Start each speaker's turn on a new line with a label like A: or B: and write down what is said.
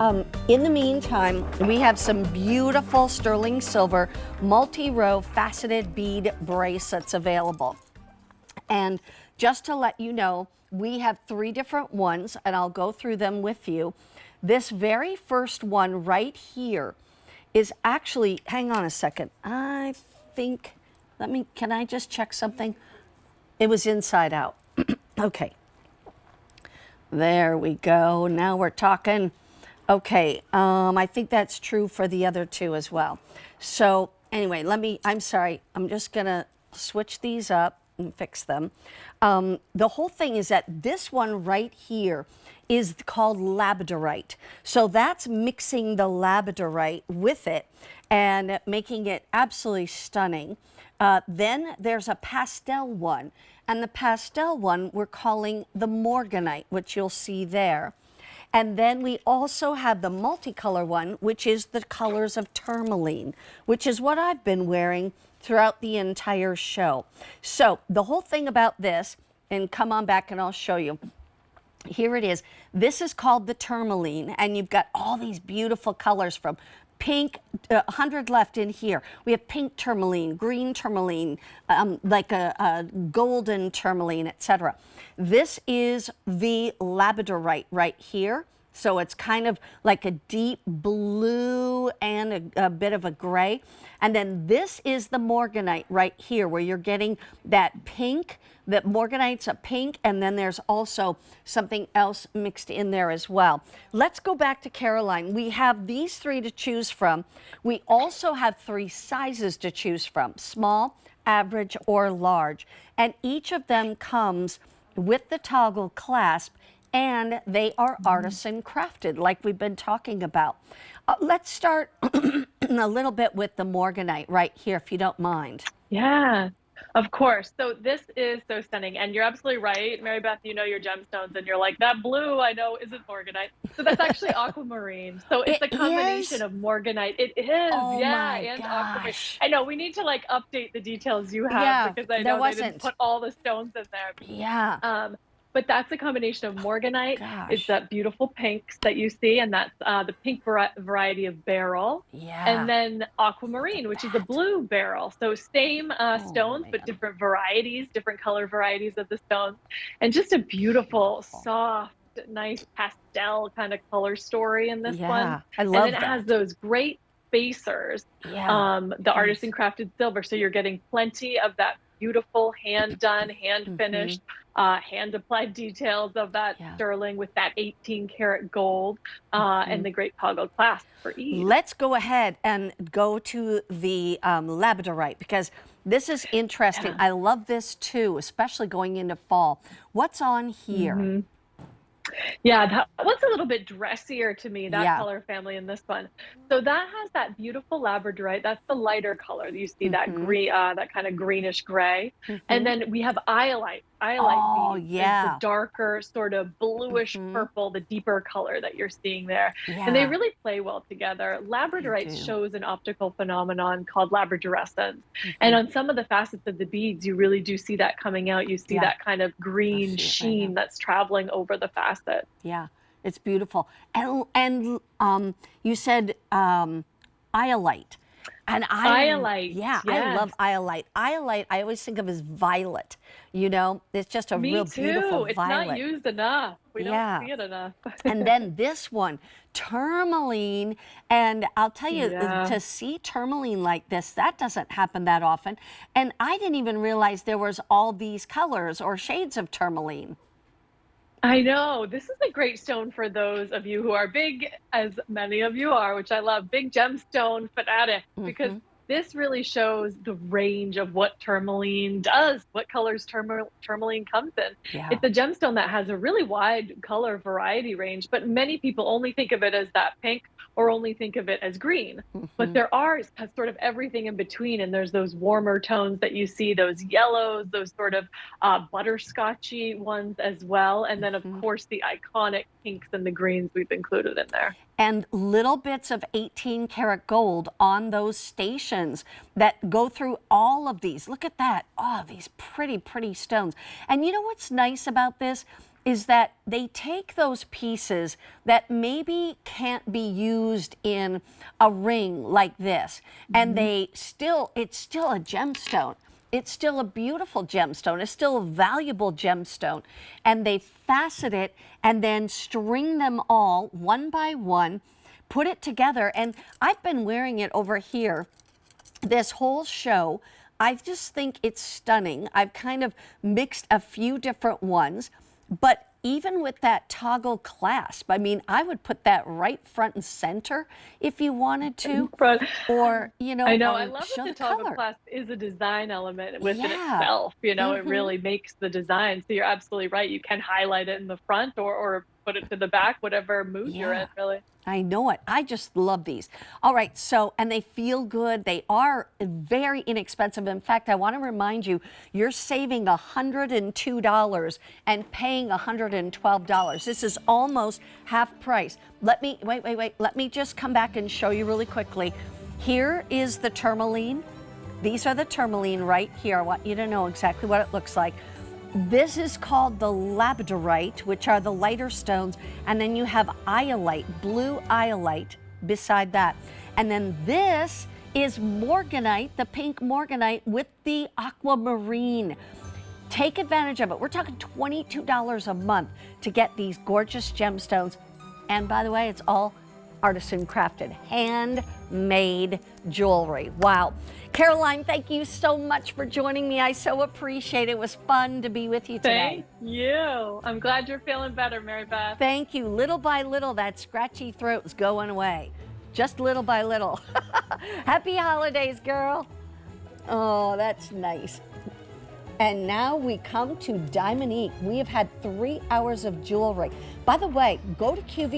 A: In the meantime, we have some beautiful sterling silver multi-row faceted bead bracelets available. And just to let you know, we have 3 different ones, and I'll go through them with you. This very first one right here is actually, hang on a second, I think, can I just check something? It was inside out. Okay. There we go. Now we're talking. Okay, I think that's true for the other 2 as well. So anyway, I'm sorry, I'm just gonna switch these up and fix them. The whole thing is that this one right here is called labradorite. So that's mixing the labradorite with it and making it absolutely stunning. Then there's a pastel one, and the pastel one we're calling the morganite, which you'll see there. And then we also have the multicolor one, which is the colors of tourmaline, which is what I've been wearing throughout the entire show. So the whole thing about this, and come on back and I'll show you. Here it is. This is called the tourmaline, and you've got all these beautiful colors from pink, 100 left in here. We have pink tourmaline, green tourmaline, like a golden tourmaline, etc. This is the labradorite right here. So it's kind of like a deep blue and a bit of a gray. And then this is the morganite right here, where you're getting that pink. That morganite's a pink, and then there's also something else mixed in there as well. Let's go back to Caroline. We have these 3 to choose from. We also have 3 sizes to choose from: small, average, or large. And each of them comes with the toggle clasp, and they are artisan crafted, like we've been talking about. Let's start a little bit with the morganite right here, if you don't mind.
B: Yeah, of course. So this is so stunning. And you're absolutely right, Mary Beth, you know your gemstones, and you're like, that blue I know isn't morganite. So that's actually aquamarine. So it's a combination of morganite. It is,
A: oh
B: yeah,
A: my
B: and
A: gosh.
B: aquamarine. I know we need to like update the details you have, because I know they didn't put all the stones in there.
A: Yeah.
B: But that's a combination of morganite. It's that beautiful pinks that you see, and that's the pink variety of beryl.
A: Yeah.
B: And then aquamarine, which is a blue beryl. So same stones, but different varieties, different color varieties of the stones. And just a beautiful, soft, nice pastel kind of color story in this one.
A: I love
B: and then it has those great spacers, the artisan crafted silver. So you're getting plenty of that beautiful hand done, hand finished, hand applied details of that sterling with that 18 karat gold, and the great toggle clasp for ease.
A: Let's go ahead and go to the labradorite, because this is interesting. I love this too, especially going into fall. What's on here?
B: Yeah, that one's a little bit dressier to me, that color family in this one. So that has that beautiful labradorite. That's the lighter color. You see that green, that kind of greenish gray. And then we have iolite. Iolite beads is the darker, sort of bluish purple, the deeper color that you're seeing there. And they really play well together. Labradorite shows an optical phenomenon called labradorescence. And on some of the facets of the beads, you really do see that coming out. You see that kind of green sheen that's traveling over the facet.
A: Yeah, it's beautiful. And you said iolite. And
B: iolite.
A: Yeah, I love iolite. Iolite, I always think of as violet. You know, it's just a real beautiful violet.
B: It's not used enough. We don't see it enough.
A: And then this one, tourmaline. And I'll tell you, to see tourmaline like this, that doesn't happen that often. And I didn't even realize there was all these colors or shades of tourmaline.
B: I know. This is a great stone for those of you who are big, as many of you are, which I love, big gemstone fanatic, because this really shows the range of what tourmaline does, what colors tourmaline comes in. It's a gemstone that has a really wide color variety range, but many people only think of it as that pink or only think of it as green. But there are sort of everything in between, and there's those warmer tones that you see, those yellows, those sort of butterscotchy ones as well. And then, of course, the iconic pinks and the greens we've included in there.
A: And little bits of 18 karat gold on those stations that go through all of these. Look at that. Oh, these pretty, pretty stones. And you know what's nice about this? is that they take those pieces that maybe can't be used in a ring like this, and it's still a gemstone. It's still a beautiful gemstone. It's still a valuable gemstone. And they facet it and then string them all one by one, put it together. And I've been wearing it over here this whole show. I just think it's stunning. I've kind of mixed a few different ones, but even with that toggle clasp, I mean, I would put that right front and center if you wanted to, or, you know,
B: I know, I love
A: show
B: that the
A: the
B: toggle
A: color.
B: clasp is a design element within
A: Yeah.
B: itself. You know, it really makes the design. So you're absolutely right. You can highlight it in the front or put it to the back, whatever mood you're in, really.
A: I know it. I just love these. All right, so, and they feel good. They are very inexpensive. In fact, I want to remind you, you're saving $102 and paying $112. This is almost half price. Let me, wait. Let me just come back and show you really quickly. Here is the tourmaline. These are the tourmaline right here. I want you to know exactly what it looks like. This is called the labradorite, which are the lighter stones, and then you have iolite, blue iolite beside that. And then this is morganite, the pink morganite with the aquamarine. Take advantage of it. We're talking $22 a month to get these gorgeous gemstones. And by the way, it's all artisan crafted, handmade jewelry. Wow. Caroline, thank you so much for joining me. I so appreciate it. It was fun to be with you today.
B: Thank you. I'm glad you're feeling better, Mary Beth.
A: Thank you. Little by little, that scratchy throat is going away. Just little by little. Happy holidays, girl. Oh, that's nice. And now we come to Diamond Ink. We have had 3 hours of jewelry. By the way, go to QVC.